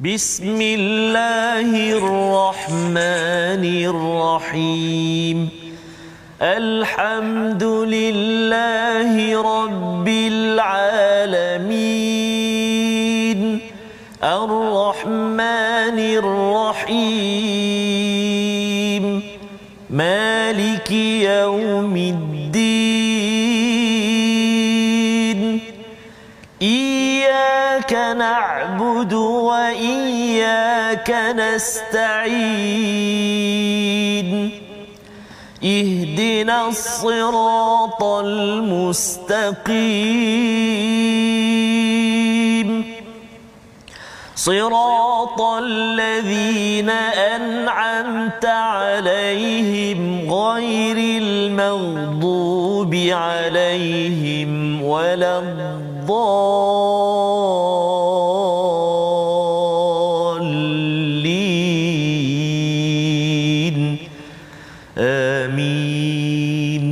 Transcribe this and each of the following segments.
Bismillahirrahmanirrahim. Alhamdulillahi rabbil alamin. Ar-Rahmanir Rahim. Maliki yaumiddin. Iyyaka na'budu wa iyyaka nasta'in. Ihdinas siratal mustaqim. صراط الذين أنعمت عليهم غير المغضوب عليهم ولا الضالين آمين.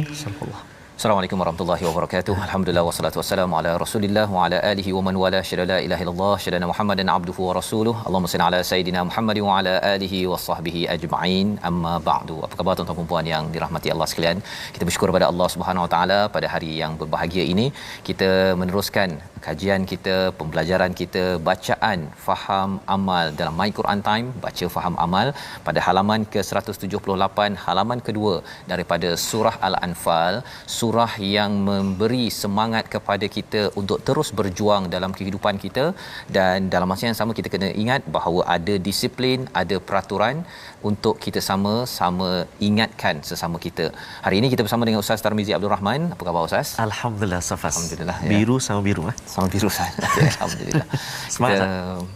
Assalamualaikum warahmatullahi wabarakatuh. Alhamdulillah wassalatu wassalamu ala Rasulillah wa ala alihi wa man wala syada la ilaha illallah syada Muhammadan abduhu wa rasuluh. Allahumma salli ala sayidina Muhammad wa ala alihi wa sahbihi ajma'in. Amma ba'du. Apa khabar tuan-tuan dan puan yang dirahmati Allah sekalian? Kita bersyukur kepada Allah Subhanahu wa taala pada hari yang berbahagia ini kita meneruskan kajian kita, pembelajaran kita, bacaan faham amal dalam My Quran Time, baca faham amal pada halaman ke-178, halaman kedua daripada surah Al-Anfal, surah yang memberi semangat kepada kita untuk terus berjuang dalam kehidupan kita, dan dalam masa yang sama kita kena ingat bahawa ada disiplin, ada peraturan untuk kita sama-sama ingatkan sesama kita. Hari ini kita bersama dengan Ustaz Tarmizi Abdul Rahman. Apa khabar Ustaz? Alhamdulillah Safas. Alhamdulillah. Biru sama biru sama biru Ustaz. Alhamdulillah.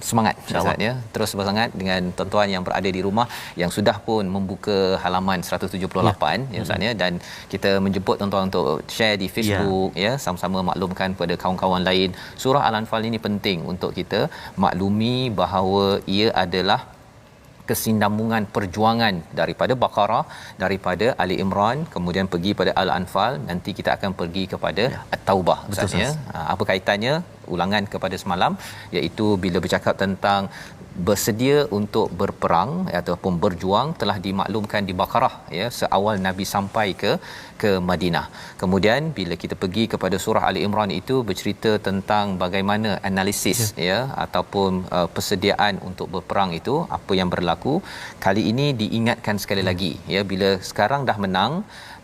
Semangat Ustaz ya. Terus bersemangat dengan tuan-tuan yang berada di rumah yang sudah pun membuka halaman 178 ya Ustaz ya, dan kita menjemput tuan-tuan untuk share di Facebook ya, sama-sama maklumkan kepada kawan-kawan lain. Surah Al-Anfal ini penting untuk kita maklumi bahawa ia adalah kesinambungan perjuangan daripada Baqarah, daripada Ali Imran, kemudian pergi pada Al-Anfal, nanti kita akan pergi kepada At-Taubah Ustaz ya. Apa kaitannya? Ulangan kepada semalam, iaitu bila bercakap tentang bersedia untuk berperang ataupun berjuang telah dimaklumkan di Baqarah ya, seawal Nabi sampai ke Madinah. Kemudian bila kita pergi kepada surah Ali Imran itu bercerita tentang bagaimana analisis ya ataupun persediaan untuk berperang itu, apa yang berlaku. Kali ini diingatkan sekali lagi ya, bila sekarang dah menang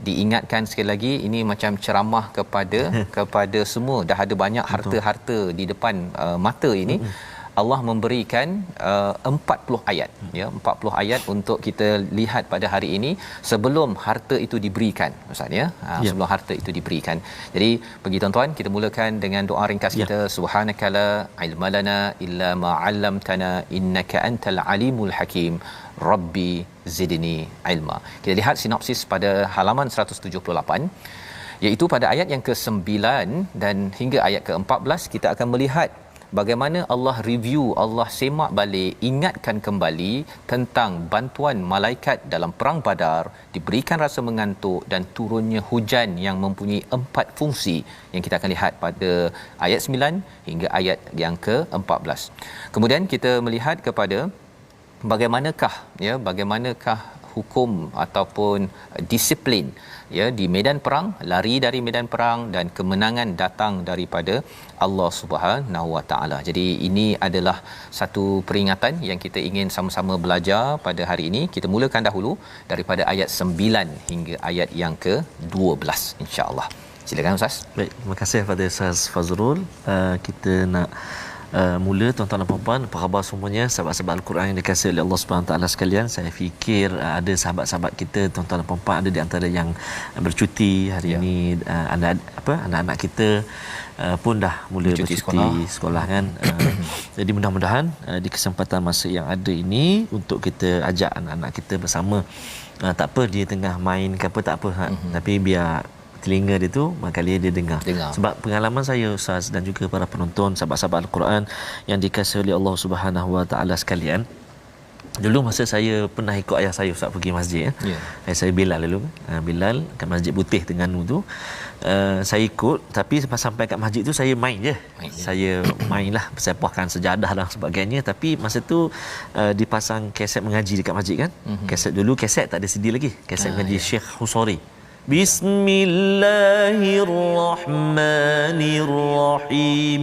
diingatkan sekali lagi. Ini macam ceramah kepada semua. Dah ada banyak harta-harta di depan mata ini. Allah memberikan 40 ayat ya, 40 ayat untuk kita lihat pada hari ini sebelum harta itu diberikan Ustaz ya. Sebelum harta itu diberikan. Jadi bagi tuan-tuan, kita mulakan dengan doa ringkas kita. Subhanakala ilmalana illa ma 'allamtana innaka antal alimul hakim. Rabbi zidni ilma. Kita lihat sinopsis pada halaman 178, iaitu pada ayat yang ke-9 dan hingga ayat ke-14 kita akan melihat bagaimana Allah review, Allah semak balik, ingatkan kembali tentang bantuan malaikat dalam perang Badar, diberikan rasa mengantuk dan turunnya hujan yang mempunyai 4 fungsi yang kita akan lihat pada ayat 9 hingga ayat yang ke-14. Kemudian kita melihat kepada bagaimanakah hukum ataupun disiplin ya di medan perang, lari dari medan perang, dan kemenangan datang daripada Allah Subhanahu Wa Taala. Jadi ini adalah satu peringatan yang kita ingin sama-sama belajar pada hari ini. Kita mulakan dahulu daripada ayat 9 hingga ayat yang ke-12 insya-Allah. Silakan Ustaz. Baik, terima kasih kepada Ustaz Fazrul. Kita nak mula tuan-tuan dan puan-puan, apa khabar semuanya, sahabat-sahabat Al-Quran yang dikasihi oleh Allah Subhanahu taala sekalian. Saya fikir ada sahabat-sahabat kita, tuan-tuan dan puan-puan, ada di antara yang bercuti hari ini. Anak-anak kita pun dah mula bercuti sekolah kan. Jadi mudah-mudahan di kesempatan masa yang ada ini untuk kita ajak anak-anak kita bersama. Tak apa dia tengah main ke apa, tak apa tapi biar telinga dia tu makali dia dengar. Sebab pengalaman saya Ustaz dan juga para penonton sahabat-sahabat Al-Quran yang dikasihi oleh Allah Subhanahu Wa Taala sekalian, Dulu masa saya pernah ikut ayah saya Ustaz pergi masjid ya. Ya. Ayah saya Bilal dulu. Bilal kat Masjid Putih Terengganu tu. Saya ikut tapi sampai kat masjid tu saya main je. Saya mainlah sepuhkan sejadah dan sebagainya, tapi masa tu dipasang kaset mengaji dekat masjid kan. Kaset dulu kaset tak ada CD lagi. Kaset mengaji Syekh Husari. Bismillahirrahmanirrahim.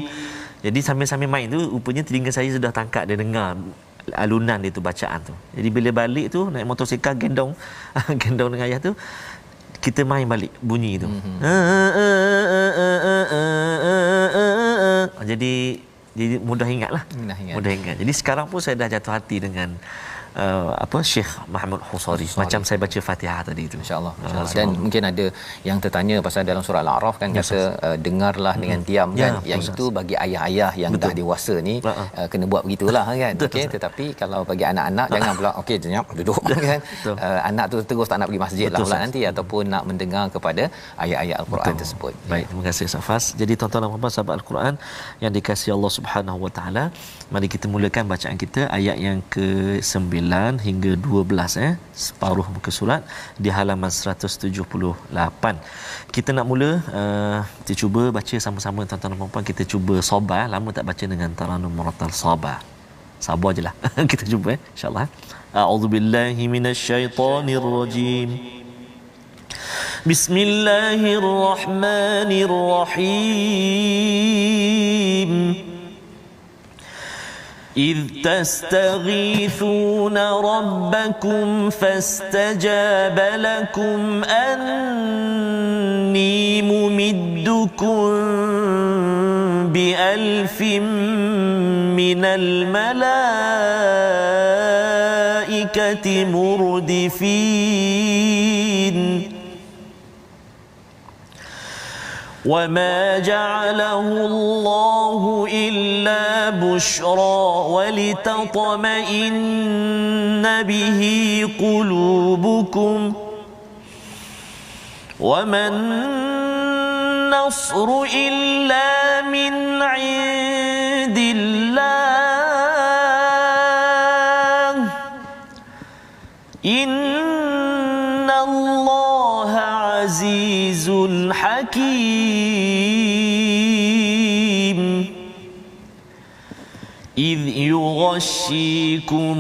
Jadi sambil-sambil main tu rupanya telinga saya sudah tangkap dia dengar alunan dia tu, bacaan tu. Jadi bila balik tu naik motosikal gendong gendong dengan ayah tu, kita main balik bunyi tu. Jadi mudah ingatlah. Mudah ingat. Jadi sekarang pun saya dah jatuh hati dengan Syekh Muhammad Husari macam saya baca Fatihah tadi itu, insya-Allah. Dan mungkin ada yang tertanya pasal dalam surah Al-A'raf kan, kata dengarlah dengan diam kan, yang itu bagi ayah-ayah yang dah dewasa ni kena buat begitulah kan. Okey, tetapi kalau bagi anak-anak jangan pula okey senyap duduk kan. Anak tu terus tak nak pergi masjid lah pula nanti, ataupun nak mendengar kepada ayat-ayat Al-Quran tersebut. Baik, terima kasih Safas. Jadi tuan-tuan dan puan-puan sahabat Al-Quran yang dikasihi Allah Subhanahu Wa Taala, mari kita mulakan bacaan kita ayat yang ke-9 hingga 12 separuh muka surat di halaman 178. Kita nak mula kita cuba baca sama-sama tuan-tuan dan puan-puan, kita cuba sabar, lama tak baca dengan Taranum Murattal sabar. Sabar jelah. Kita cuba insya-Allah. A'udzubillahi minasyaitonirrajim. Bismillahirrahmanirrahim. إذ تستغيثون ربكم فاستجاب لكم أني ممدكم ب1000 من الملائكة مردفين وما جعله الله إلا بشرى ولتطمئن به قلوبكم وما النصر إلا من عند الله إن الله عزيز حكيم إذ يغشيكم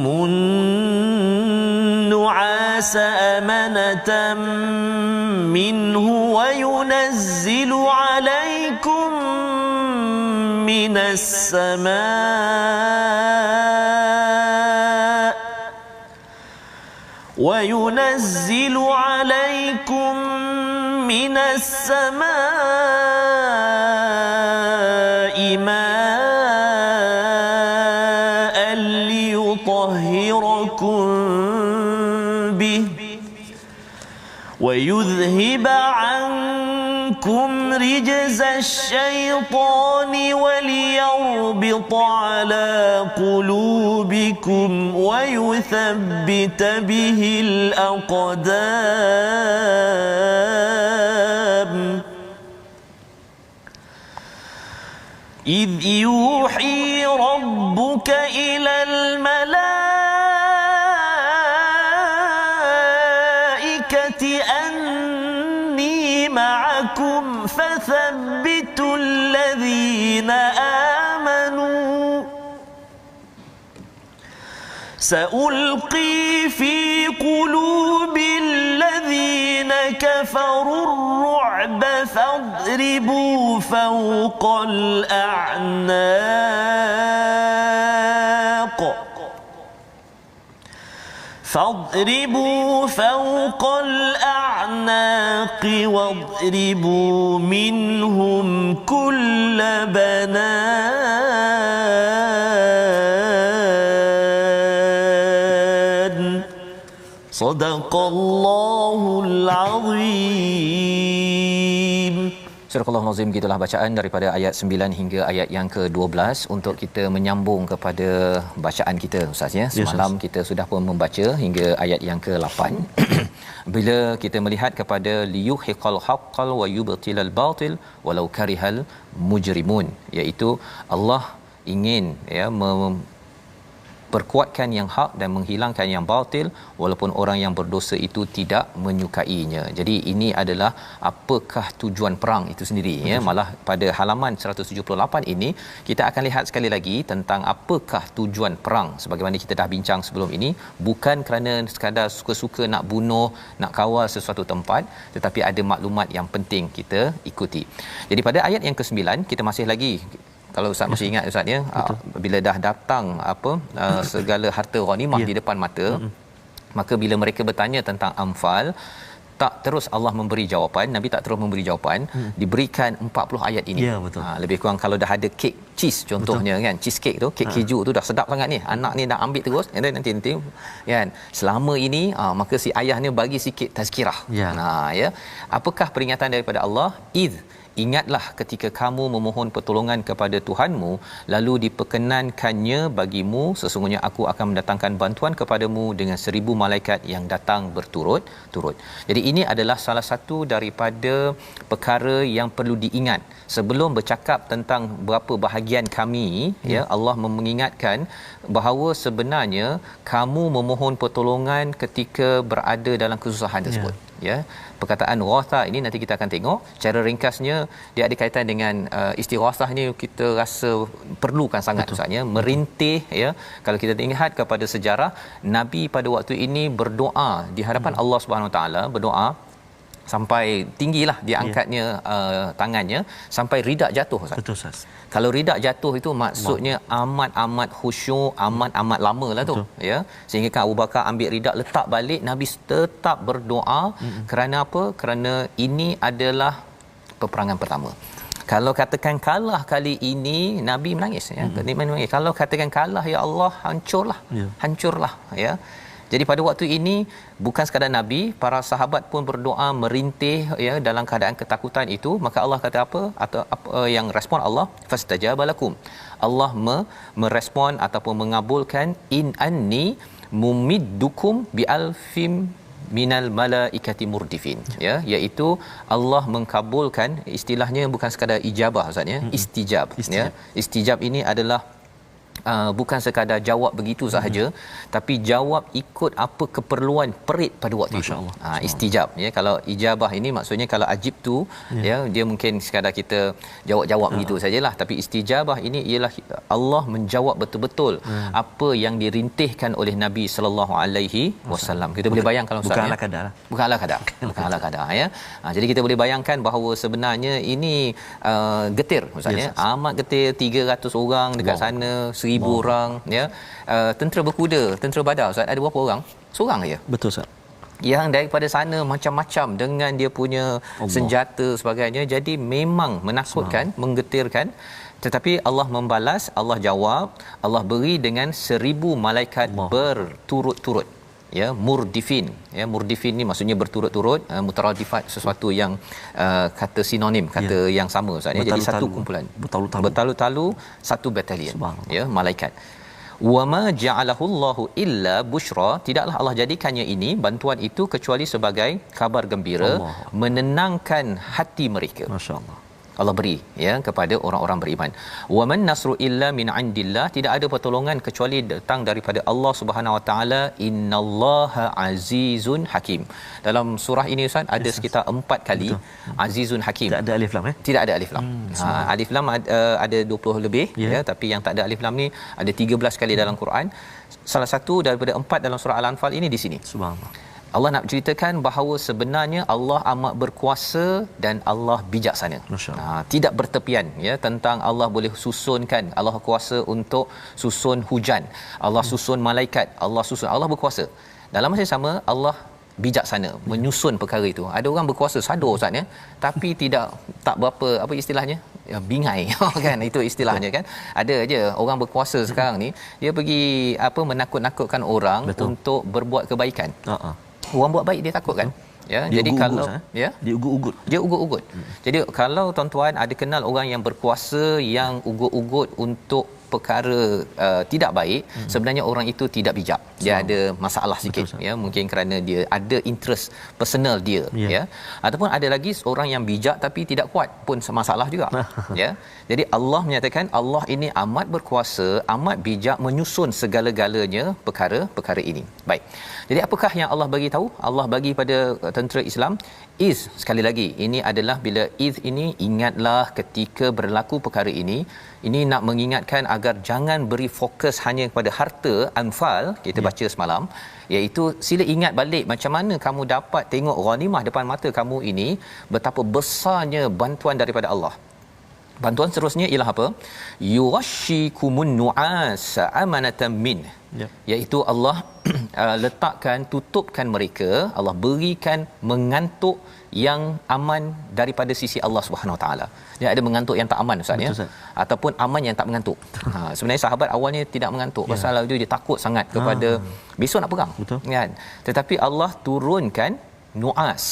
النعاس أمنة منه وينزل عليكم من السماء ماء ليطهركم به ويذهب عنكم رجز الشيطان وليربط على قلوبكم ويثبت به الأقدام إذ يوحي ربك إلى الملائكة أني معكم فثبتوا الذين آمنوا سألقي في قلوب الذين كفروا الرعب فاضربوا فوق الأعناق واضربوا منهم كل بنان صدق الله العظيم. Surah Al-Azim, gitulah bacaan daripada ayat 9 hingga ayat yang ke-12 untuk kita menyambung kepada bacaan kita Ustaz ya. Semalam kita sudah pun membaca hingga ayat yang ke-8. Bila kita melihat kepada liyuhiqal haqqal wa yubtilal batil walau karihal mujrimun, iaitu Allah ingin ya perkuatkan yang hak dan menghilangkan yang batil, walaupun orang yang berdosa itu tidak menyukainya. Jadi ini adalah apakah tujuan perang itu sendiri, ya. Malah pada halaman 178 ini kita akan lihat sekali lagi tentang apakah tujuan perang. Sebagaimana kita dah bincang sebelum ini, bukan kerana sekadar suka-suka nak bunuh, nak kawal sesuatu tempat, tetapi ada maklumat yang penting kita ikuti. Jadi pada ayat yang ke-9 kita masih lagi, kalau Ustaz masih ingat Ustaz, ya, bila dah datang segala harta ghanimah di depan mata, maka bila mereka bertanya tentang Anfal, tak terus Allah memberi jawapan, Nabi tak terus memberi jawapan, diberikan 40 ayat ini. Ya, betul. Lebih kurang kalau dah ada kek cheese contohnya, betul, kan, cheesecake tu, kek keju tu dah sedap sangat ni, anak ni dah ambil terus, nanti kan, selama ini maka si ayah ni bagi sikit tazkirah. Ya. Ya, apakah peringatan daripada Allah? Ingatlah ketika kamu memohon pertolongan kepada Tuhanmu, lalu diperkenankannya bagimu, sesungguhnya aku akan mendatangkan bantuan kepadamu dengan 1000 malaikat yang datang berturut-turut. Jadi ini adalah salah satu daripada perkara yang perlu diingat. Sebelum bercakap tentang berapa bahagian kami, ya, Allah mengingatkan bahawa sebenarnya kamu memohon pertolongan ketika berada dalam kesusahan tersebut. Ya, perkataan ghatha ini nanti kita akan tengok cara ringkasnya, dia ada kaitan dengan istighathah ni, kita rasa perlukan sangat Ustaznya, merintih, ya. Kalau kita ingat kepada sejarah, Nabi pada waktu ini berdoa di hadapan Allah Subhanahu Wa Taala, berdoa sampai tinggilah diangkatnya tangannya sampai ridak jatuh, Ustaz. Betul, Ustaz. Kalau ridak jatuh itu maksudnya amat-amat khusyuk, amat-amat lama lah tu, ya. Sehingga kan Abu Bakar ambil ridak letak balik, Nabi tetap berdoa. Kerana apa? Kerana ini adalah peperangan pertama. Kalau katakan kalah kali ini, Nabi menangis, ya. Nabi menangis. Kalau katakan kalah, ya Allah, hancurlah, ya. Jadi pada waktu ini bukan sekadar Nabi, para sahabat pun berdoa merintih, ya, dalam keadaan ketakutan itu. Maka Allah kata apa? Atau apa yang respon Allah? Fastajaba lakum. Allah merespon ataupun mengabulkan, in anni mumiddukum bi alfim minal malaikati murdifin, ya, iaitu Allah mengkabulkan, istilahnya bukan sekadar ijabah Ustaz, ya, istijab. Ya, istijab ini adalah bukan sekadar jawab begitu sahaja, tapi jawab ikut apa keperluan perit pada waktu itu. Istijab, ya. Kalau ijabah ini maksudnya kalau ajib tu, ya, dia mungkin sekadar kita jawab-jawab begitu sajalah, tapi istijabah ini ialah Allah menjawab betul-betul apa yang dirintihkan oleh Nabi sallallahu alaihi wasallam. Kita boleh bayangkan Ustaz, bukanlah kadar. Bukanlah kadar, ya. Jadi kita boleh bayangkan bahawa sebenarnya ini getir Ustaz, ya. Amat getir, 300 orang dekat sana, 1000 orang, ya. Tentera berkuda, tentera Badar Ustaz, ada berapa orang? Seorang aja. Betul, Ustaz. Yang daripada sana macam-macam dengan dia punya senjata sebagainya. Jadi memang menakutkan, menggetirkan. Tetapi Allah membalas, Allah jawab, Allah beri dengan 1000 malaikat berturut-turut, ya, murdifin. Ya, murdifin ni maksudnya berturut-turut, mutaradifat, sesuatu yang kata sinonim, kata yang sama Ustaz, ya. Jadi satu kumpulan, bertalu-talu, satu batalion, ya, malaikat. Wama ja'alahu Allahu illa busyra, tidaklah Allah jadikannya ini, bantuan itu, kecuali sebagai kabar gembira, menenangkan hati mereka. Masya-Allah. Allah beri, ya, kepada orang-orang beriman. Wa man nasru illa min indillah, tidak ada pertolongan kecuali datang daripada Allah Subhanahu Wa Taala. Innallaha azizun hakim. Dalam surah ini Ustaz ada sekitar 4 kali azizun hakim. Tidak ada alif lam, Tidak ada alif lam. Alif lam ada 20 lebih, ya, tapi yang tak ada alif lam ni ada 13 kali dalam Quran. Salah satu daripada 4 dalam surah Al-Anfal ini di sini. Subhanallah. Allah nak ceritakan bahawa sebenarnya Allah amat berkuasa dan Allah bijaksana. Tidak bertepian, ya, tentang Allah boleh susunkan, Allah kuasa untuk susun hujan, Allah susun malaikat, Allah berkuasa. Dalam masa yang sama Allah bijaksana menyusun perkara itu. Ada orang berkuasa sadar Ustaz, ya, tapi tak berapa, apa istilahnya, ya, bingai kan, itu istilahnya kan. Ada aja orang berkuasa sekarang ni, dia pergi menakut-nakutkan orang untuk berbuat kebaikan. Orang buat baik dia takut kan, ya. Dia jadi kalau ya dia ugut-ugut. Jadi kalau tuan-tuan ada kenal orang yang berkuasa yang ugut-ugut untuk perkara tidak baik, sebenarnya orang itu tidak bijak. dia ada masalah sikit. Betul, ya, mungkin kerana dia ada interest personal dia, ya, ataupun ada lagi seorang yang bijak tapi tidak kuat pun masalah juga. Ya, jadi Allah menyatakan Allah ini amat berkuasa, amat bijak menyusun segala-galanya perkara-perkara ini. Baik, jadi apakah yang Allah bagi tahu? Allah bagi pada tentera Islam is, sekali lagi, ini adalah bila is ini, ingatlah ketika berlaku perkara ini nak mengingatkan agar jangan beri fokus hanya kepada harta. Anfal kita baca semalam, iaitu sila ingat balik macam mana kamu dapat tengok ghanimah depan mata kamu ini, betapa besarnya bantuan daripada Allah. Bantuan seterusnya ialah apa? Yughashikumun nu'as amanatan min. Iaitu Allah letakkan, tutupkan mereka, Allah berikan mengantuk yang aman daripada sisi Allah Subhanahu Wa Taala. Dia ada mengantuk yang tak aman, Ustaz, ya, ataupun aman yang tak mengantuk. Sebenarnya sahabat awalnya tidak mengantuk, pasal dia takut sangat kepada besok nak perang, kan. Tetapi Allah turunkan nu'as.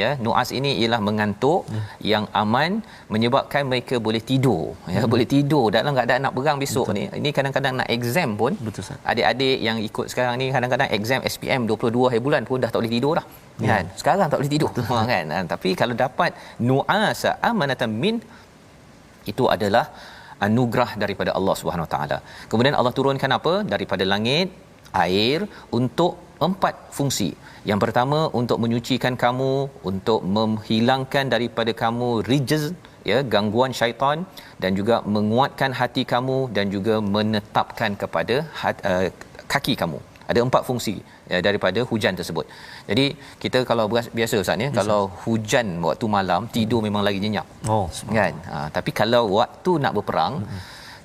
Ya, nu'as ini ialah mengantuk yang aman, menyebabkan mereka boleh tidur, ya, boleh tidur dalam keadaan nak berang besok. Ni ini kadang-kadang nak exam pun, adik-adik yang ikut sekarang ni kadang-kadang exam SPM 22 hari bulan pun dah tak boleh tidur dah, kan. Sekarang tak boleh tidur, kan. Tapi kalau dapat nu'as amanatan min, itu adalah anugerah daripada Allah Subhanahu Wa Taala. Kemudian Allah turunkan apa? Daripada langit air untuk 4 fungsi. Yang pertama, untuk menyucikan kamu, untuk menghilangkan daripada kamu rijz, ya, gangguan syaitan, dan juga menguatkan hati kamu, dan juga menetapkan kepada kaki kamu. Ada 4 fungsi, ya, daripada hujan tersebut. Jadi kita kalau biasa, Ustaz, ya, kalau hujan waktu malam tidur memang lagi nyenyak, kan. Tapi kalau waktu nak berperang,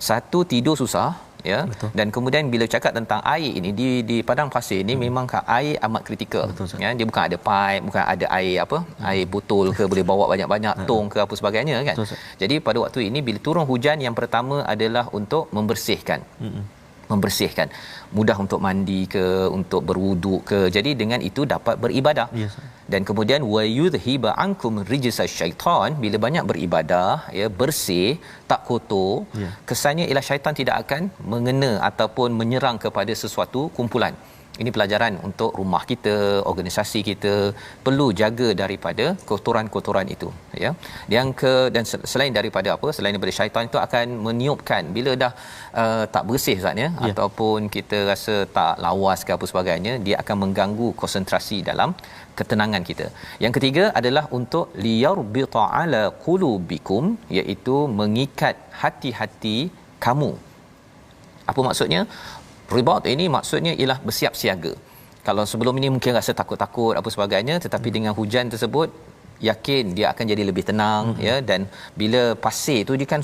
satu, tidur susah, ya. Betul. Dan kemudian bila cakap tentang air ini di padang pasir ni, memang air amat kritikal, ya. Dia bukan ada pipe, bukan ada air air botol ke boleh bawa banyak-banyak tong ke apa sebagainya, kan. Betul. Jadi pada waktu ini bila turun hujan, yang pertama adalah untuk membersihkan. Membersihkan, mudah untuk mandi ke, untuk berwuduk ke. Jadi dengan itu dapat beribadah. Dan kemudian wa yudhiba ankum rijsa syaitan, bila banyak beribadah, ya, bersih, tak kotor, kesannya ialah syaitan tidak akan mengena ataupun menyerang kepada sesuatu kumpulan. Ini pelajaran untuk rumah kita, organisasi kita, perlu jaga daripada kotoran-kotoran itu, ya. Dan selain daripada apa? Selain daripada syaitan itu akan meniupkan bila dah tak bersih, Ustaz, ya, ataupun kita rasa tak lawas ke apa sebagainya, dia akan mengganggu konsentrasi dalam ketenangan kita. Yang ketiga adalah untuk liyarbita ala qulubikum, iaitu mengikat hati-hati kamu. Apa maksudnya? Ribat ini maksudnya ialah bersiap siaga. Kalau sebelum ini mungkin rasa takut-takut apa sebagainya, tetapi dengan hujan tersebut, yakin dia akan jadi lebih tenang, ya. Dan bila pasir tu dia kan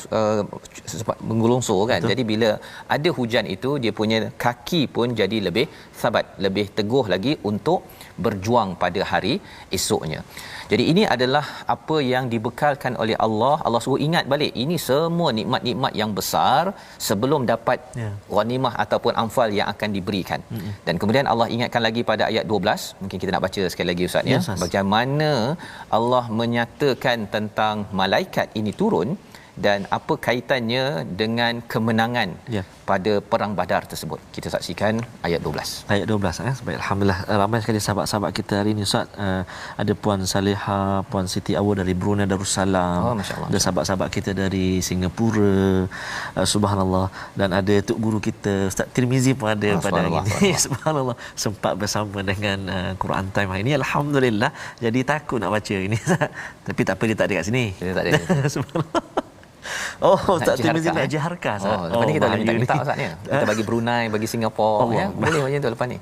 menggolongsor, kan. Betul. Jadi bila ada hujan itu, dia punya kaki pun jadi lebih sabat, lebih teguh lagi untuk berjuang pada hari esoknya. Jadi ini adalah apa yang dibekalkan oleh Allah. Allah suruh ingat balik, ini semua nikmat-nikmat yang besar sebelum dapat ghanimah ataupun anfal yang akan diberikan. Dan kemudian Allah ingatkan lagi pada ayat 12, mungkin kita nak baca sekali lagi, Ustaz, ya. Bagaimana Allah menyatakan tentang malaikat ini turun dan apa kaitannya dengan kemenangan pada perang Badar tersebut. Kita saksikan ayat 12. Ayat 12, Baik, alhamdulillah, ramai sekali sahabat-sahabat kita hari ini, Ustaz. Ada Puan Saleha, Puan Siti Awu dari Brunei Darussalam. Ada sahabat-sahabat kita dari Singapura, subhanallah, dan ada tok guru kita Ustaz Tirmizi pun ada pada hari ini. Subhanallah, sempat bersama dengan Quran Time hari ini, alhamdulillah. Jadi takut nak baca ini, tapi tak apa, dia tak ada kat sini. Dia tak ada. Subhanallah. Ustaz Tirmizi nak jaharkah? Lepas ni kita boleh minta, Ustaz, ya. Kita bagi Brunei, bagi Singapura, ya. Boleh macam tu lepas ni.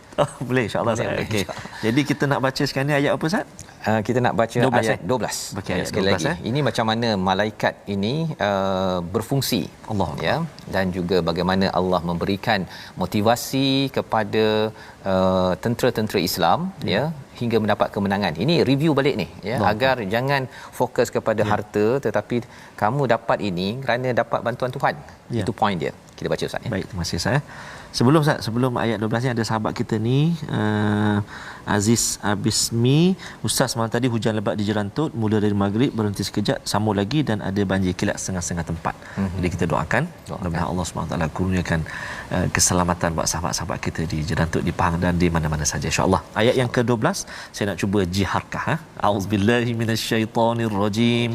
Boleh, insya-Allah. Okey. Jadi kita nak baca sekarang ni ayat apa, Ustaz? Kita nak baca 12, ayat 12. Ayat sekali 12, lagi. Ini macam mana malaikat ini berfungsi, Allah, ya, dan juga bagaimana Allah memberikan motivasi kepada tentera-tentera Islam, ya, hingga mendapat kemenangan. Ini review balik ni, ya, agar jangan fokus kepada harta, tetapi kamu dapat ini kerana dapat bantuan Tuhan. Itu point dia. Kita baca Ustaz ya. Baik, terima kasih saya. Sebelum ayat 12 ni ada sahabat kita ni Aziz Abismi, Ustaz malam tadi hujan lebat di Jerantut, mula dari maghrib berhenti sekejap, sambung lagi dan ada banjir kilat setengah-setengah tempat. Jadi kita doakan mudah-mudahan Allah SWT kurniakan keselamatan buat sahabat-sahabat kita di Jerantut, di Pahang dan di mana-mana saja insya-Allah. Ayat yang ke-12 saya nak cuba jiharkah. A'udzubillahi minasyaitonirrajim.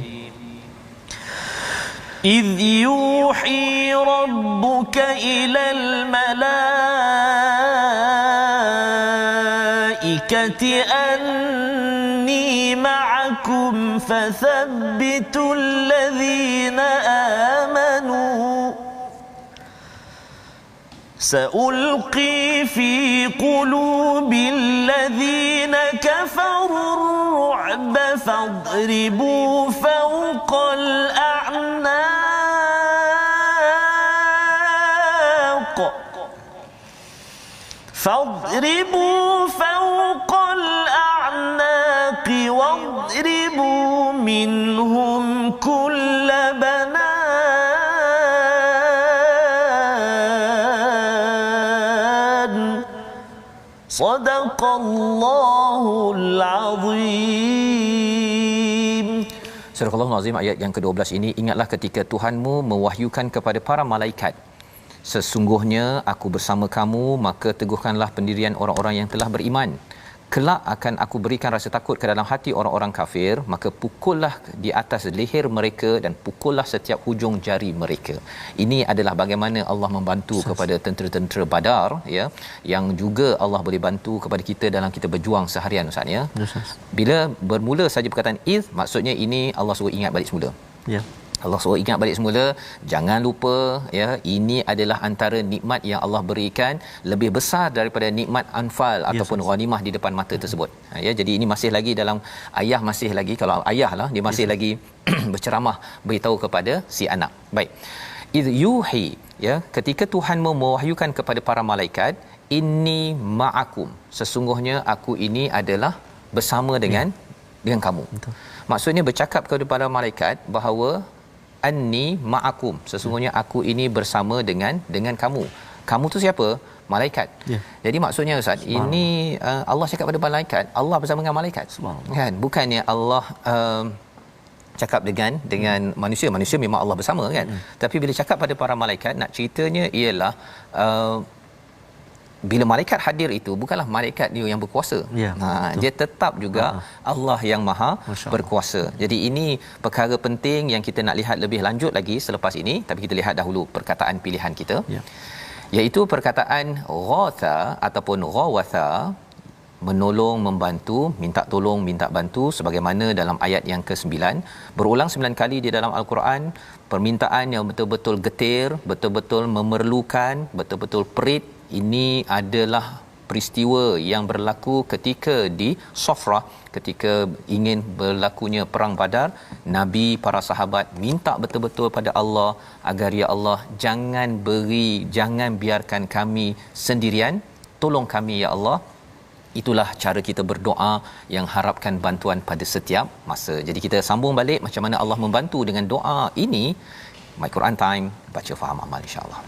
إذ يوحي ربك إلى الملائكة أني معكم فثبتوا الذين آمنوا سألقي في قلوب الذين كفروا الرعب فاضربوا فوق الأعناق واضربوا منهم كل بنان صدق الله العظيم. Surah Al-Azim ayat yang ke-12 ini, ingatlah ketika Tuhanmu mewahyukan kepada para malaikat, sesungguhnya aku bersama kamu, maka teguhkanlah pendirian orang-orang yang telah beriman. Kelak akan aku berikan rasa takut ke dalam hati orang-orang kafir, maka pukullah di atas leher mereka dan pukullah setiap hujung jari mereka. Ini adalah bagaimana Allah membantu kepada tentera-tentera Badar ya, yang juga Allah boleh bantu kepada kita dalam kita berjuang seharian Ustaz ya. Bila bermula saja perkataan iz, maksudnya ini Allah suruh ingat balik semula. Ya. Allah suruh ingat balik semula, jangan lupa ya, ini adalah antara nikmat yang Allah berikan lebih besar daripada nikmat anfal ataupun ghanimah di depan mata tersebut. Ya, jadi ini masih lagi dalam ayah, masih lagi kalau ayah lah dia masih lagi berceramah beritahu kepada si anak. Baik. Idh yuhi ya, ketika Tuhan mewahyukan kepada para malaikat, inni ma'akum, sesungguhnya aku ini adalah bersama dengan kamu. Betul. Maksudnya bercakap kepada para malaikat bahawa anni ma'akum, sesungguhnya aku ini bersama dengan kamu. Kamu tu siapa? Malaikat. Jadi maksudnya Ustaz, ini Allah cakap pada malaikat, Allah bersama dengan malaikat. Kan? Bukannya Allah cakap dengan manusia memang Allah bersama kan. Tapi bila cakap pada para malaikat, nak ceritanya ialah bila malaikat hadir itu bukanlah malaikat dia yang berkuasa. Dia tetap juga Allah yang maha berkuasa. Jadi ini perkara penting yang kita nak lihat lebih lanjut lagi selepas ini, tapi kita lihat dahulu perkataan pilihan kita. Iaitu perkataan ghatha ataupun ghawatha, menolong, membantu, minta tolong, minta bantu, sebagaimana dalam ayat yang ke-9 berulang 9 kali di dalam al-Quran. Permintaan yang betul-betul getir, betul-betul memerlukan, betul-betul perit. Ini adalah peristiwa yang berlaku ketika di Safrah, ketika ingin berlakunya perang Badar. Nabi, para sahabat minta betul-betul pada Allah agar ya Allah jangan biarkan kami sendirian, tolong kami ya Allah. Itulah cara kita berdoa yang harapkan bantuan pada setiap masa. Jadi kita sambung balik macam mana Allah membantu dengan doa ini. My Quran Time, baca faham amal insya-Allah.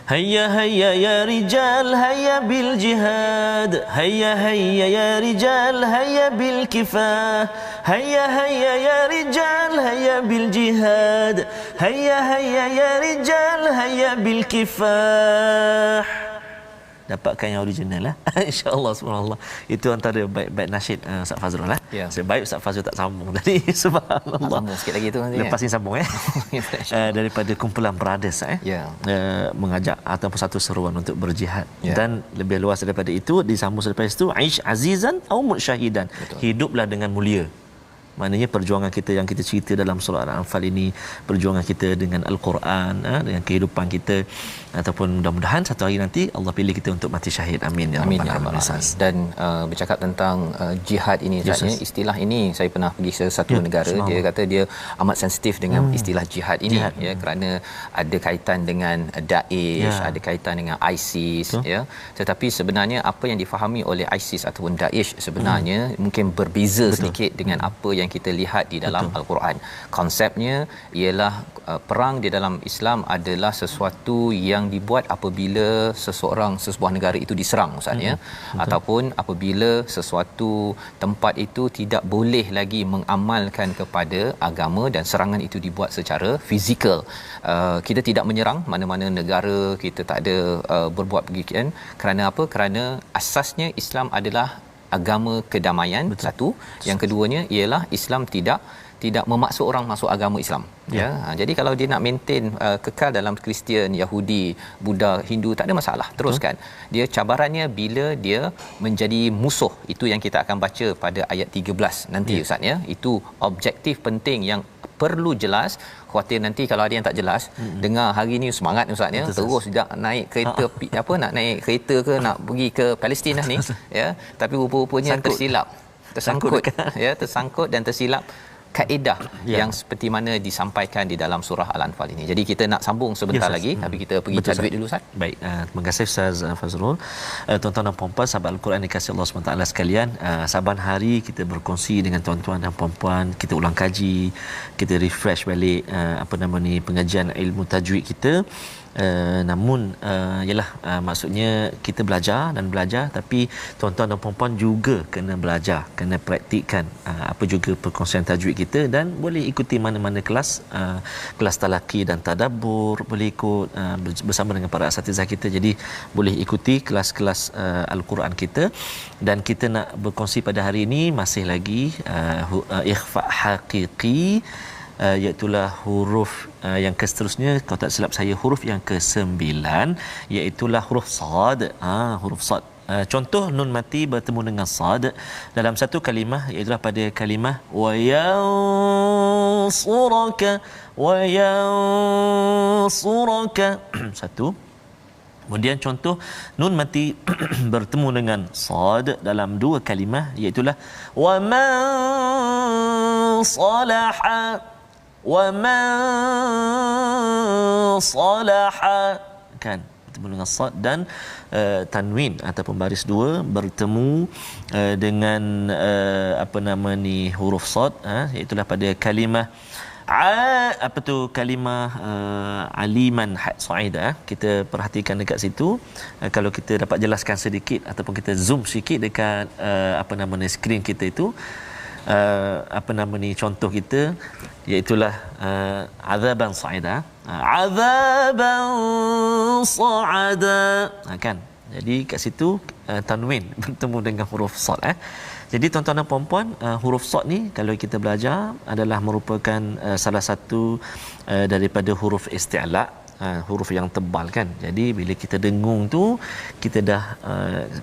هيا هيا يا رجال هيا بالجهاد، هيا هيا يا رجال هيا بالكفاح، هيا هيا يا رجال هيا بالجهاد، هيا هيا يا رجال هيا بالكفاح. dapatkan yang original lah. Insya-Allah, subhanallah. Itu antara baik-baik nasyid Ustaz Fazrul lah. Sebaik Ustaz Fazrul tak sambung tadi. Subhanallah. Sambung sikit lagi tu nanti. Lepas ni sambung daripada kumpulan Brothers mengajak ataupun satu seruan untuk berjihad. Dan lebih luas daripada itu disambung selepas itu, aish azizan au mutsyahidan. Hiduplah dengan mulia. Maknanya perjuangan kita yang kita cerita dalam surah Al-Anfal ini, perjuangan kita dengan Al-Quran, dengan kehidupan kita, ataupun mudah-mudahan satu hari nanti Allah pilih kita untuk mati syahid. Amin ya rabbal alamin. Dan bercakap tentang jihad ini, istilah ini saya pernah pergi ke satu negara, dia kata dia amat sensitif dengan istilah jihad ini, kerana ada kaitan dengan Daesh, ada kaitan dengan ISIS, tetapi sebenarnya apa yang difahami oleh ISIS ataupun Daesh sebenarnya mungkin berbeza sedikit dengan apa yang kita lihat di dalam Al-Quran. Konsepnya ialah perang di dalam Islam adalah sesuatu yang dibuat apabila sebuah negara itu diserang, Ustaz, ataupun apabila sesuatu tempat itu tidak boleh lagi mengamalkan kepada agama dan serangan itu dibuat secara fizikal. Kita tidak menyerang mana-mana negara, kita tak ada berbuat begitu. Kerana apa? Kerana asasnya Islam adalah agama kedamaian. Satu, yang keduanya ialah Islam tidak memaksa orang masuk agama Islam. Jadi kalau dia nak maintain kekal dalam Kristian, Yahudi, Buddha, Hindu, tak ada masalah, teruskan. Dia cabarannya bila dia menjadi musuh. Itu yang kita akan baca pada ayat 13 nanti, Ustaz, itu objektif penting yang perlu jelas. Khawatir nanti kalau ada yang tak jelas, dengar hari ni semangat, Ustaz, terus nak naik kereta nak naik kereta ke nak pergi ke Palestin ni tapi rupa-rupanya tersangkut dan tersilap kaedah yang seperti mana disampaikan di dalam surah Al-Anfal ini. Jadi kita nak sambung sebentar lagi, tapi kita pergi tajwid dulu, Ustaz. Baik, terima kasih Ustaz Fazrul. Tuan-tuan dan puan-puan sahabat Al-Quran dikasihi Allah SWT sekalian, saban hari kita berkongsi dengan tuan-tuan dan puan-puan, kita ulang kaji, kita refresh balik pengajian ilmu tajwid kita. Namun maksudnya kita belajar, tapi tuan-tuan dan puan-puan juga kena belajar, kena praktikkan apa juga perkongsian tajwid kita, dan boleh ikuti mana-mana kelas talaqi dan tadabbur, boleh ikut bersama dengan para asatizah kita. Jadi boleh ikuti kelas-kelas Al-Quran kita. Dan kita nak berkongsi pada hari ini masih lagi ikhfa haqiqi, iaitulah huruf yang seterusnya, kalau tak silap saya huruf yang ke-9, iaitulah huruf sad. Huruf sad, contoh nun mati bertemu dengan sad dalam satu kalimah, iaitu pada kalimah wa yansuraka satu. Kemudian contoh nun mati bertemu dengan sad dalam dua kalimah, iaitulah wa man salaha kan, bertemu dengan sad, dan tanwin ataupun baris dua bertemu dengan huruf sad, iaitu pada kalimah kalimah aliman saida. Kita perhatikan dekat situ, kalau kita dapat jelaskan sedikit ataupun kita zoom sikit dekat skrin kita itu, contoh kita iaitulah azaban saida, kan. Jadi kat situ tanwin bertemu dengan huruf sad. Jadi tuan-tuan dan puan-puan, huruf sad ni kalau kita belajar adalah merupakan salah satu daripada huruf isti'la, huruf yang tebal kan. Jadi bila kita dengung tu, kita dah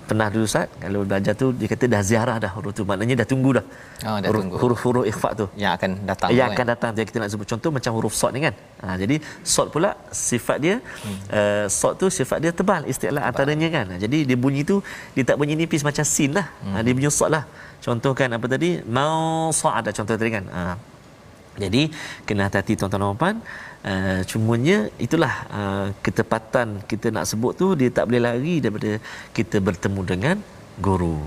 pernah dulu Ustaz kalau belajar tu dia kata dah ziarah dah huruf tu, maknanya dah tunggu dah. Huruf ikhfa tu yang akan datang, Jadi kita nak sebut contoh macam huruf sad ni kan. Jadi sad pula sifat dia sad tu sifat dia tebal, isti'la antaranya kan. Jadi dia bunyi tu dia tak bunyi nipis macam sin lah. Dia bunyi sad lah. Contoh kan apa tadi, mau sa'ada contoh tadi kan. Jadi kena hati-hati tuan-tuan dan puan. Cumanya itulah ketepatan kita nak sebut tu, dia tak boleh lari daripada kita bertemu dengan guru.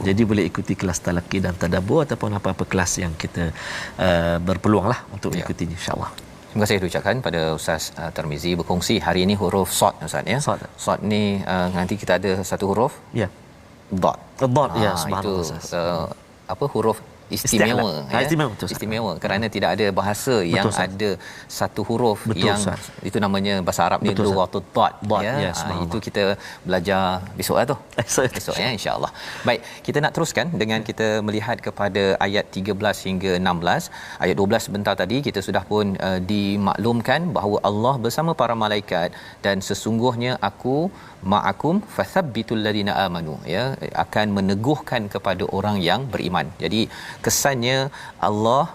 Jadi boleh ikuti kelas talaqi dan tadabbur ataupun apa-apa kelas yang kita berpeluang lah untuk ikutinya, insya-Allah. Terima kasih diucapkan pada Ustaz Tarmizi berkongsi hari ini huruf sad, Ustaz ya. Sad ni nanti kita ada satu huruf. Dad. Itu huruf istimewa ya. Istimewa, betul, istimewa kerana tidak ada bahasa yang ada satu huruf betul, yang itu namanya bahasa Arab ni lughatul dad ya. Itu kita belajar besok lah tu. Besok ya insya-Allah. Baik, kita nak teruskan dengan kita melihat kepada ayat 13 hingga 16. Ayat 12 sebentar tadi kita sudah pun dimaklumkan bahawa Allah bersama para malaikat dan sesungguhnya aku ma'akum fathabbitul ladina amanu ya, akan meneguhkan kepada orang yang beriman. Jadi kesannya Allah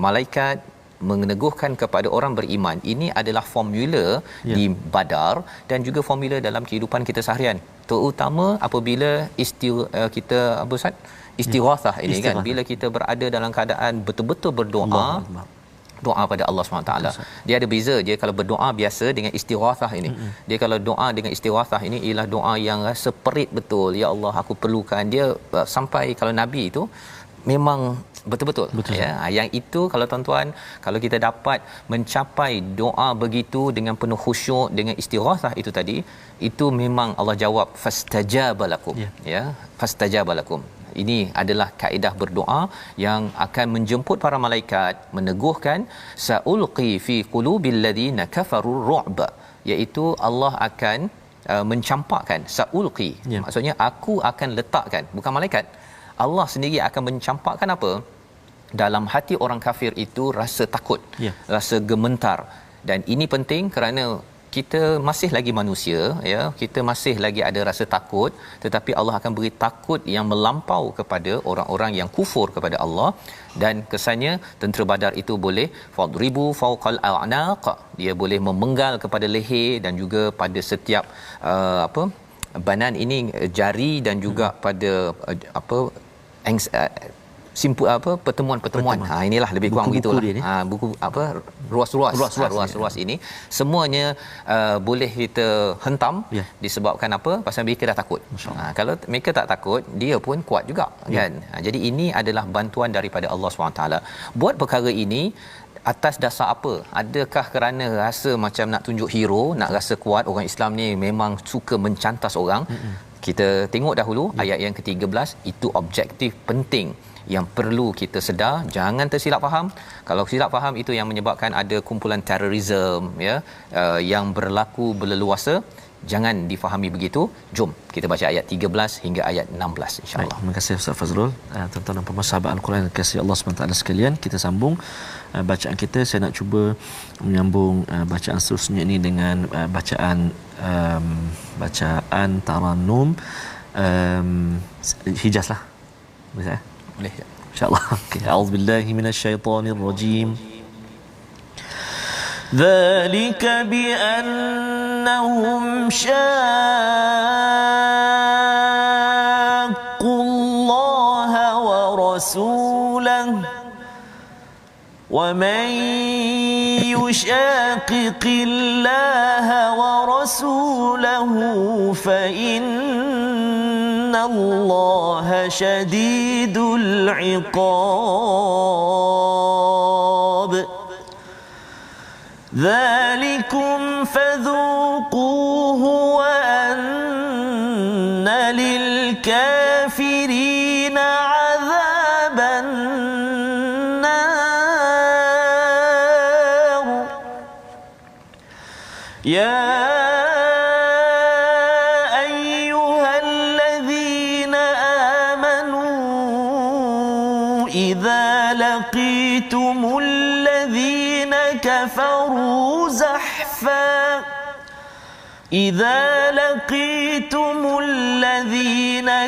malaikat meneguhkan kepada orang beriman ini adalah formula di Badar dan juga formula dalam kehidupan kita seharian, terutama apabila kita apa Ustaz istighathah ini kan, bila kita berada dalam keadaan betul-betul berdoa doa pada Allah SWT. Dia ada beza je kalau berdoa biasa dengan istighathah ini. Dia kalau doa dengan istighathah ini ialah doa yang rasa perit betul. Ya Allah, aku perlukan dia, sampai kalau Nabi itu memang betul-betul ya. Yang itu kalau tuan-tuan, kalau kita dapat mencapai doa begitu dengan penuh khusyuk dengan istighathah itu tadi, itu memang Allah jawab fastajaba lakum ya, fastajaba lakum. Ini adalah kaedah berdoa yang akan menjemput para malaikat, meneguhkan saulqi fi qulubil ladina kafaru ru'ba, iaitu Allah akan mencampakkan saulqi. Maksudnya aku akan letakkan, bukan malaikat, Allah sendiri akan mencampakkan apa? Dalam hati orang kafir itu rasa takut, rasa gemetar. Dan ini penting kerana kita masih lagi manusia ya, kita masih lagi ada rasa takut, tetapi Allah akan beri takut yang melampau kepada orang-orang yang kufur kepada Allah. Dan kesannya tentera Badar itu boleh fadribu fawqal a'naq, dia boleh memenggal kepada leher dan juga pada setiap banan ini, jari dan juga pada pertemuan. Inilah lebih kurang begitulah. Buku ruas-ruas ini semuanya boleh kita hentam disebabkan apa? Pasal mereka dah takut. Kalau mereka tak takut, dia pun kuat juga kan. Jadi ini adalah bantuan daripada Allah SWT. Buat perkara ini atas dasar apa? Adakah kerana rasa macam nak tunjuk hero, nak rasa kuat? Orang Islam ni memang suka mencantas orang. Kita tengok dahulu ayat yang ke-13, itu objektif penting yang perlu kita sedar. Jangan tersilap faham. Kalau silap faham itu yang menyebabkan ada kumpulan terorisme ya, yang berlaku berleluasa. Jangan difahami begitu. Jom kita baca ayat 13 hingga ayat 16 insya-Allah. Terima kasih Ustaz Fazrul. Tuan-tuan dan puan-puan sahabat Al-Quran yang dikasihi Allah SWT sekalian, kita sambung bacaan kita. Saya nak cuba menyambung bacaan seterusnya ini dengan bacaan Tarannum Hijaz lah. Boleh? Boleh insya-Allah. Okey, a'udzubillahi minasyaitonirrajim. ذلك بأنهم شاقوا الله ورسوله ومن يشاقق الله ورسوله فإن الله شديد العقاب ذلكم فذوقوه وأن للكافرين عذاب النار يا أيها الذين آمنوا إذا لقيتم الذين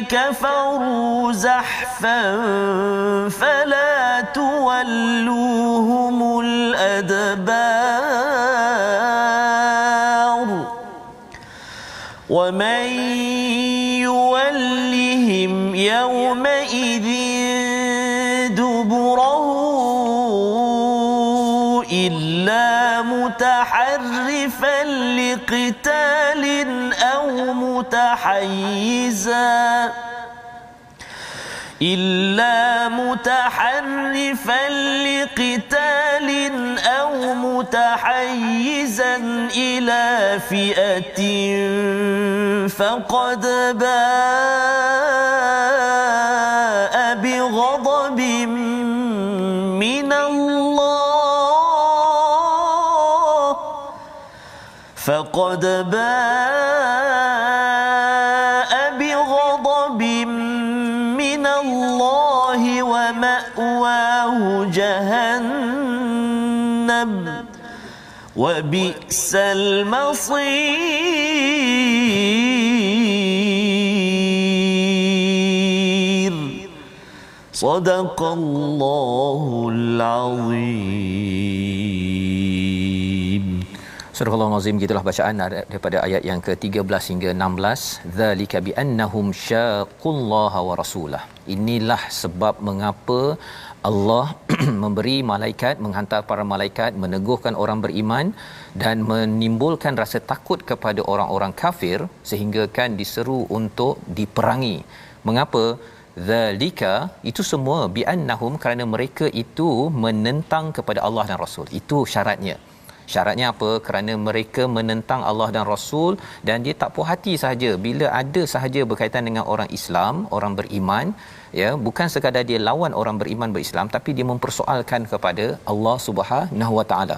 كفروا زحفا فلا تولوهم الأدبار ومن يولهم يومئذ دبره إلا متحرفا لقتال أو متحيزا إلى فئة فقد باء بغضب faqad ba'a bighadabin minallahi wa ma'wahu jahannam wa bi'sal masir. Sadaqallahul azim. Surah Al-Azim, gitulah bacaan daripada ayat yang ke-13 hingga 16. Zalika bi annahum syaqullaha wa rasulah. Inilah sebab mengapa Allah memberi malaikat, menghantar para malaikat meneguhkan orang beriman dan menimbulkan rasa takut kepada orang-orang kafir sehingga kan diseru untuk diperangi. Mengapa? Zalika, itu semua bi annahum, kerana mereka itu menentang kepada Allah dan Rasul. Itu syaratnya. Syaratnya apa? Kerana mereka menentang Allah dan Rasul dan dia tak puas hati sahaja bila ada sahaja berkaitan dengan orang Islam, orang beriman, ya, bukan sekadar dia lawan orang beriman berislam, tapi dia mempersoalkan kepada Allah Subhanahu Wa Taala.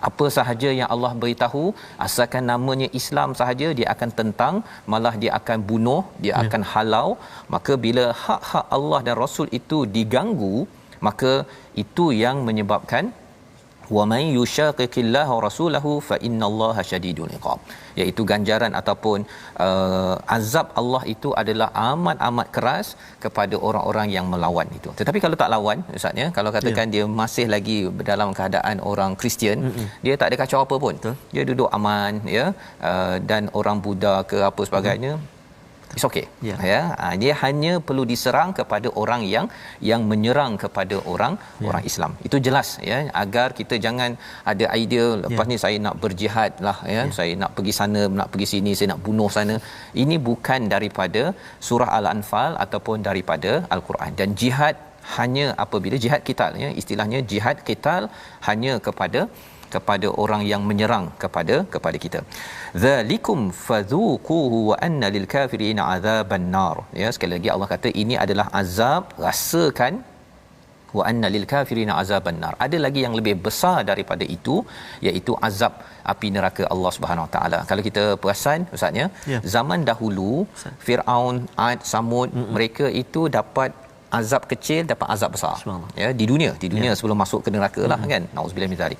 Apa sahaja yang Allah beritahu, asalkan namanya Islam sahaja, dia akan tentang, malah dia akan bunuh, dia akan halau. Maka bila hak-hak Allah dan Rasul itu diganggu, maka itu yang menyebabkan wa may yushaqiqillaha rasulahu fa innallaha syadidul iqab, iaitu ganjaran ataupun azab Allah itu adalah amat keras kepada orang-orang yang melawan itu. Tetapi kalau tak lawan, ustaz ya, kalau katakan dia masih lagi dalam keadaan orang Kristian, dia tak ada kacau apa pun, dia duduk aman, ya, dan orang Buddha ke apa sebagainya, it's okay. Ya, dia hanya perlu diserang kepada orang yang menyerang kepada orang Islam. Itu jelas, ya, agar kita jangan ada idea lepas ni saya nak berjihad lah, ya, saya nak pergi sana, nak pergi sini, saya nak bunuh sana. Ini bukan daripada surah Al-Anfal ataupun daripada Al-Quran. Dan jihad hanya apabila jihad qital, ya, istilahnya jihad qital hanya kepada orang yang menyerang kepada kita. Zalikum fadhuquhu wa anna lil kafirin azaban nar. Ya, sekali lagi Allah kata ini adalah azab, rasakan, wa anna lil kafirin azaban nar. Ada lagi yang lebih besar daripada itu, iaitu azab api neraka Allah Subhanahu Wa Taala. Kalau kita perasan ustaznya, zaman dahulu Firaun, Ad, Samud, mereka itu dapat azab kecil, dapat azab besar, ya, di dunia sebelum masuk ke neraka lah, kan, nauzubillah min zalik.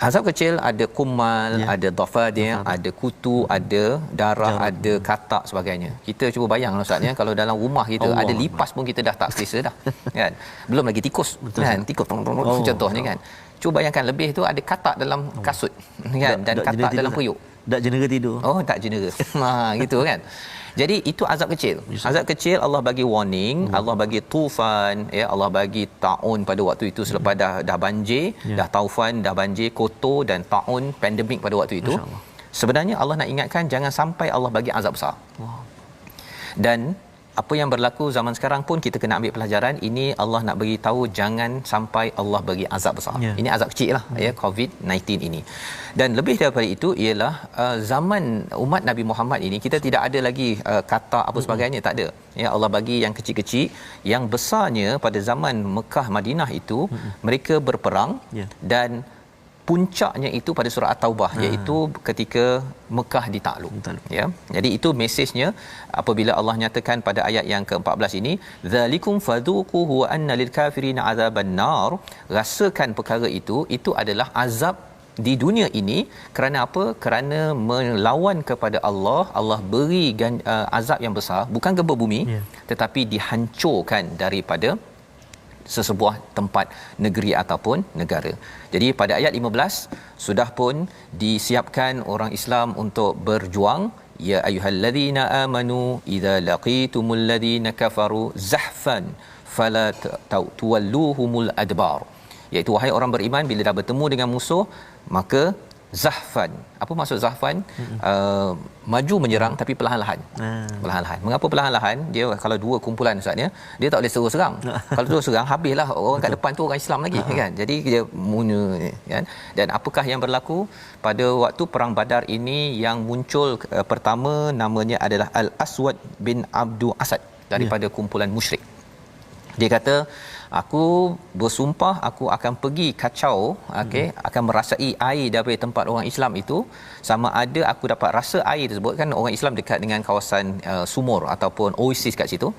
Azab kecil ada kumal, ada dhafadir, ada kutu, ada darah, ada katak sebagainya. Kita cuba bayang ustaz, ya, kalau dalam rumah kita ada lipas pun kita dah tak selesa dah, kan, belum lagi tikus, kan, tikus contohnya, kan. Cuba bayangkan lebih tu ada katak dalam kasut, kan, dan katak dalam periuk. Tak jenera tidur. Oh, tak jenera. Gitu kan. Jadi itu azab kecil. Azab kecil Allah bagi warning, Allah bagi tufan, ya, Allah bagi taun pada waktu itu selepas dah banjir, dah taufan, dah banjir, kotor, dan taun, pandemik pada waktu itu. Sebenarnya Allah nak ingatkan jangan sampai Allah bagi azab besar. Dan apa yang berlaku zaman sekarang pun kita kena ambil pelajaran. Ini Allah nak bagi tahu jangan sampai Allah bagi azab besar. Ini azab kecil lah, ya, COVID-19 ini. Dan lebih daripada itu ialah zaman umat Nabi Muhammad ini kita tidak ada lagi kata apa sebagainya, tak ada. Ya, Allah bagi yang kecil-kecil. Yang besarnya pada zaman Mekah Madinah itu mereka berperang, dan puncaknya itu pada surah At-Taubah, iaitu ketika Mekah ditakluk, ya. Jadi itu mesejnya apabila Allah nyatakan pada ayat yang ke-14 ini, zalikum fadhuquhu wa anna lil kafirin azaban nar. Rasakan perkara itu adalah azab di dunia ini. Kerana apa? Kerana melawan kepada Allah. Allah beri azab yang besar, bukan gempa bumi, tetapi dihancurkan daripada sesebuah tempat, negeri ataupun negara. Jadi pada ayat 15 sudah pun disiapkan orang Islam untuk berjuang. Ya ayyuhallazina amanu idza laqitumul ladzina kafaru zahfan fala tuwalluhumul adbar. Iaitu wahai orang beriman, bila dah bertemu dengan musuh, maka zahfan. Apa maksud zahfan? Maju menyerang tapi perlahan-lahan. Perlahan-lahan. Mengapa perlahan-lahan? Dia kalau dua kumpulan ustaz, ya, dia tak boleh terus serang. Kalau terus serang habislah orang kat depan tu orang Islam lagi, kan. Jadi dia muna, kan. Dan apakah yang berlaku pada waktu perang Badar ini? Yang muncul pertama namanya adalah Al-Aswad bin Abdul Asad daripada kumpulan musyrik. Dia kata, aku bersumpah aku akan pergi kacau, okey, akan merasai air daripada tempat orang Islam itu, sama ada aku dapat rasa air tersebut, kan orang Islam dekat dengan kawasan sumur ataupun oasis kat situ,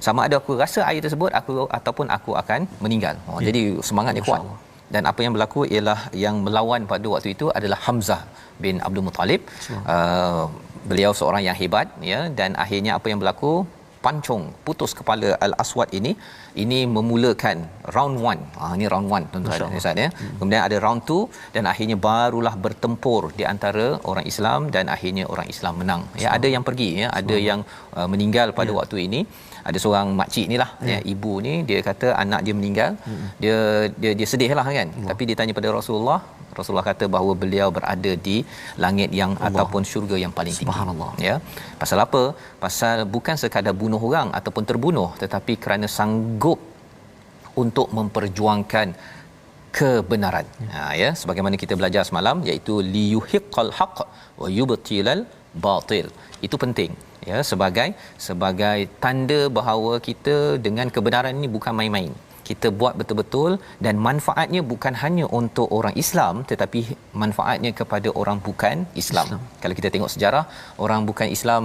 sama ada aku rasa air tersebut ataupun aku akan meninggal. Jadi semangat dia kuat. Dan apa yang berlaku ialah yang melawan pada waktu itu adalah Hamzah bin Abdul Muttalib. Beliau seorang yang hebat, ya, dan akhirnya apa yang berlaku, pancung putus kepala Al-Aswad ini memulakan round 1. Ini round 1 tuan-tuan Ustaz, ya. Kemudian ada round 2 dan akhirnya barulah bertempur di antara orang Islam dan akhirnya orang Islam menang. Ya, ada yang pergi, ya, ada yang meninggal pada waktu ini. Ada seorang makcik nilah, ya, ibu ni dia kata anak dia meninggal. Dia sedihlah kan. Tapi dia tanya pada Rasulullah kata bahawa beliau berada di langit yang ataupun syurga yang paling tinggi. Subhanallah. Ya. Pasal apa? Pasal bukan sekadar bunuh orang ataupun terbunuh, tetapi kerana sanggup untuk memperjuangkan kebenaran. Ya, sebagaimana kita belajar semalam, iaitu liyuhiqqal haqq wa yubtilal batil. Itu penting, ya, sebagai tanda bahawa kita dengan kebenaran ini bukan main-main. Kita buat betul-betul, dan manfaatnya bukan hanya untuk orang Islam tetapi manfaatnya kepada orang bukan Islam. Kalau kita tengok sejarah orang bukan Islam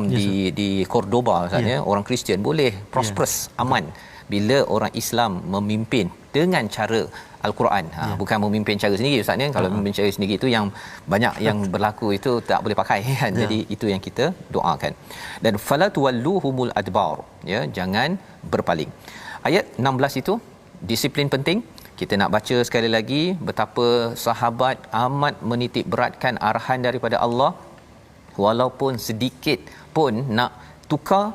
di Cordoba misalnya, orang Kristian boleh prosperous, aman bila orang Islam memimpin dengan cara Al-Quran. Bukan memimpin cara sendiri Ustaz, ni kalau memimpin cara sendiri itu yang banyak yang berlaku itu tak boleh pakai kan. Jadi itu yang kita doakan. Dan fala tuwalluhumul adbar, ya, jangan berpaling. Ayat 16 itu disiplin penting. Kita nak baca sekali lagi betapa sahabat amat menitik beratkan arahan daripada Allah, walaupun sedikit pun nak tukar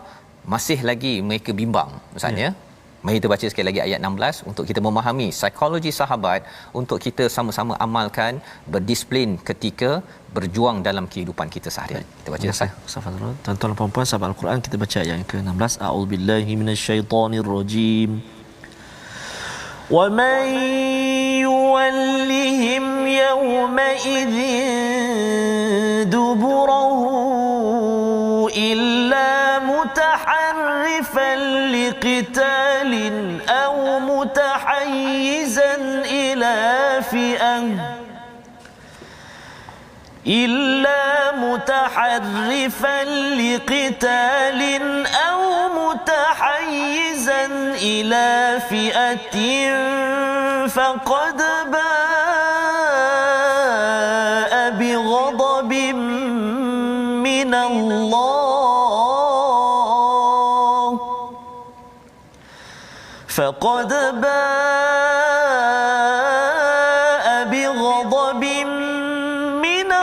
masih lagi mereka bimbang misalnya. Mari kita baca sekali lagi ayat 16 untuk kita memahami psikologi sahabat, untuk kita sama-sama amalkan berdisiplin ketika berjuang dalam kehidupan kita seharian. Kita baca Ustaz. Tuan-tuan dan puan-puan sahabat Al-Quran, kita baca ayat yang ke-16. A'udzubillahi minasyaitonirrajim. وَمَن يُوَلِّهِمْ يَوْمَئِذٍ دُبُرَهُ إِلَّا مُتَحَرِّفًا لِقِتَالٍ أَوْ مُتَحَيِّزًا إلى فئة فقد باء بغضب من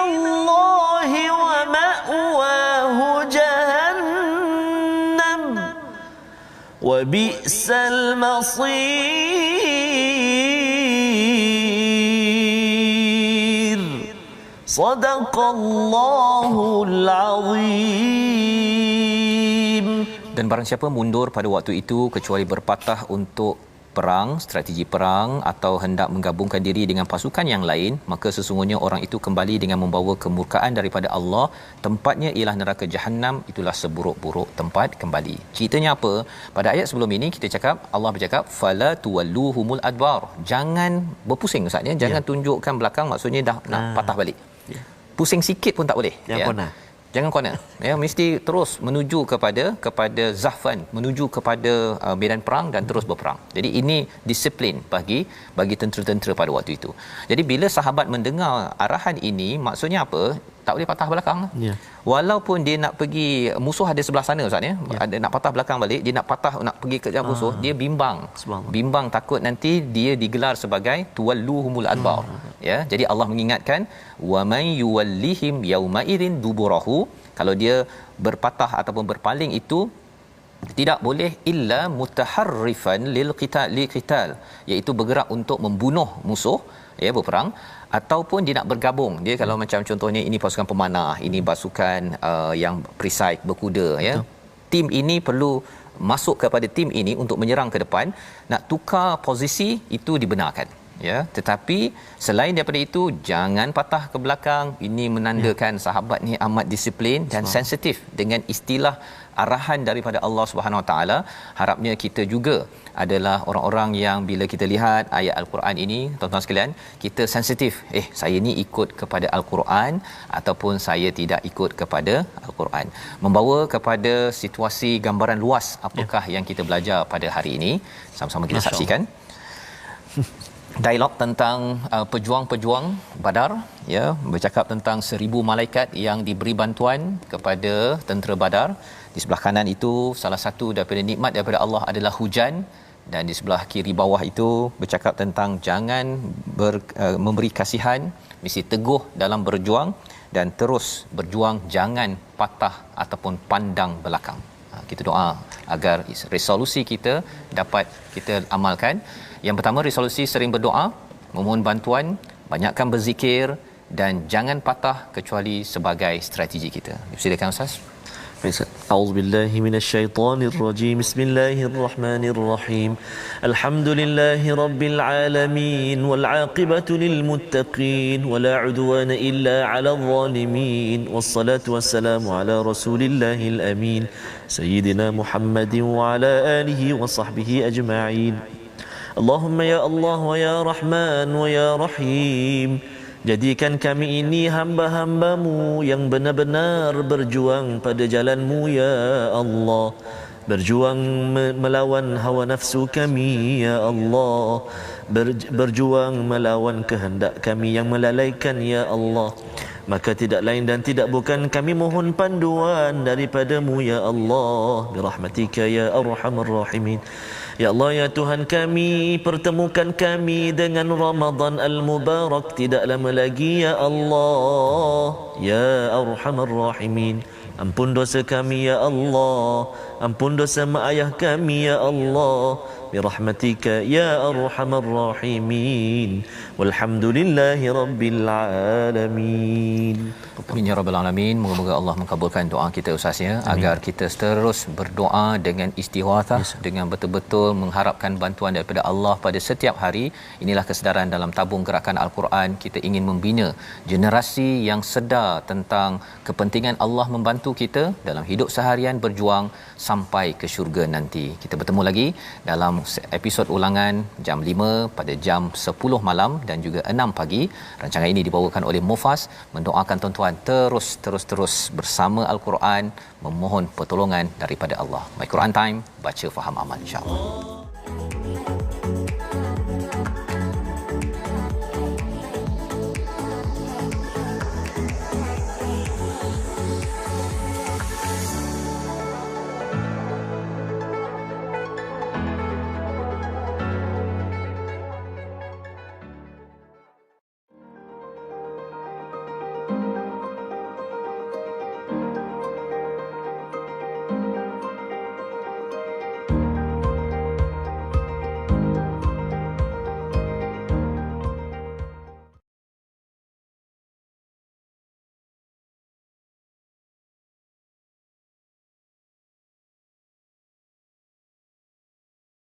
الله ومأواه جهنم وبئس المصير. صدق الله العظيم. Dan barang siapa mundur pada waktu itu kecuali berpatah untuk perang, strategi perang, atau hendak menggabungkan diri dengan pasukan yang lain, maka sesungguhnya orang itu kembali dengan membawa kemurkaan daripada Allah. Tempatnya ialah neraka Jahannam, itulah seburuk-buruk tempat kembali. Ceritanya apa? Pada ayat sebelum ini kita cakap, Allah bercakap fala tuwalluhumul adbar. Jangan berpusing Ustaz, ya. Jangan tunjukkan belakang, maksudnya dah nak patah balik. Pusing sikit pun tak boleh. Jangan corner. Ya, mesti terus menuju kepada zahfan, menuju kepada medan perang dan terus berperang. Jadi ini disiplin bagi tentera-tentera pada waktu itu. Jadi bila sahabat mendengar arahan ini, maksudnya apa? Tak boleh patah belakang. Walaupun dia nak pergi, musuh ada sebelah sana Ustaz, ya. Ada nak patah belakang balik, dia nak pergi ke arah musuh, dia bimbang takut nanti dia digelar sebagai tuwalluhumul adbar. Ya, jadi Allah mengingatkan wa may yuwallihim yauma idzin duburahu, kalau dia berpatah ataupun berpaling itu tidak boleh illa mutaharrifan lil qital, iaitu bergerak untuk membunuh musuh, ya, berperang, ataupun dia nak bergabung. Dia kalau macam contohnya ini pasukan pemanah, ini pasukan yang perisai berkuda, ya. Tim ini perlu masuk kepada tim ini untuk menyerang ke depan, nak tukar posisi itu dibenarkan, ya. Tetapi selain daripada itu jangan patah ke belakang. Ini menandakan sahabat ni amat disiplin dan sensitif dengan istilah arahan daripada Allah Subhanahu Wa Taala. Harapnya kita juga adalah orang-orang yang bila kita lihat ayat Al-Quran ini, tuan-tuan sekalian, kita sensitif, saya ni ikut kepada Al-Quran ataupun saya tidak ikut kepada Al-Quran. Membawa kepada situasi gambaran luas apakah yang kita belajar pada hari ini. Sama-sama kita saksikan dialog tentang pejuang-pejuang Badar, ya, bercakap tentang 1000 malaikat yang diberi bantuan kepada tentera Badar. Di sebelah kanan itu salah satu daripada nikmat daripada Allah adalah hujan, dan di sebelah kiri bawah itu bercakap tentang jangan memberi kasihan, mesti teguh dalam berjuang dan terus berjuang, jangan patah ataupun pandang belakang. Kita doa agar resolusi kita dapat kita amalkan. Yang pertama, resolusi sering berdoa, memohon bantuan, banyakkan berzikir dan jangan patah kecuali sebagai strategi kita. Silakan Ustaz. A'udzubillahi minasyaitonirrajim. Bismillahirrahmanirrahim. Alhamdulillahi rabbil alamin wal 'aqibatu lil muttaqin wala 'udwana illa 'alal zalimin. Wassalatu wassalamu ala rasulillahil amin sayyidina Muhammadin wa ala alihi wa sahbihi ajma'in. Allahumma ya Allah wa ya Rahman wa ya Rahim, jadikan kami ini hamba-hamba-Mu yang benar-benar berjuang pada jalan-Mu ya Allah. Berjuang melawan hawa nafsu kami ya Allah. Berjuang melawan kehendak kami yang melalaikan ya Allah. Maka tidak lain dan tidak bukan kami mohon panduan daripada-Mu ya Allah. Birahmatika ya Arhamar Rahimin. Ya Allah, ya Tuhan kami, pertemukan kami dengan Ramadan Al-Mubarak tidak lama lagi ya Allah. Ya Arhamar Rahimin, ampun dosa kami ya Allah, ampun dosa mak ayah kami ya Allah. Birahmatika ya Arhamar Rahimin. Walhamdulillahi Rabbil Alamin. Amin ya rabbal alamin. Moga-moga Allah mengabulkan doa kita Ustaz, ya, agar kita terus berdoa dengan istighatsah, dengan betul-betul mengharapkan bantuan daripada Allah pada setiap hari. Inilah kesedaran dalam tabung gerakan Al-Quran. Kita ingin membina generasi yang sedar tentang kepentingan Allah membantu kita dalam hidup seharian, berjuang sampai ke syurga nanti. Kita bertemu lagi dalam episod ulangan jam 5 pada jam 10 malam dan juga 6 pagi. Rancangan ini dibawakan oleh Mufas, mendoakan tuan-tuan terus bersama Al-Quran, memohon pertolongan daripada Allah. My Quran Time, baca faham amal, insya-Allah.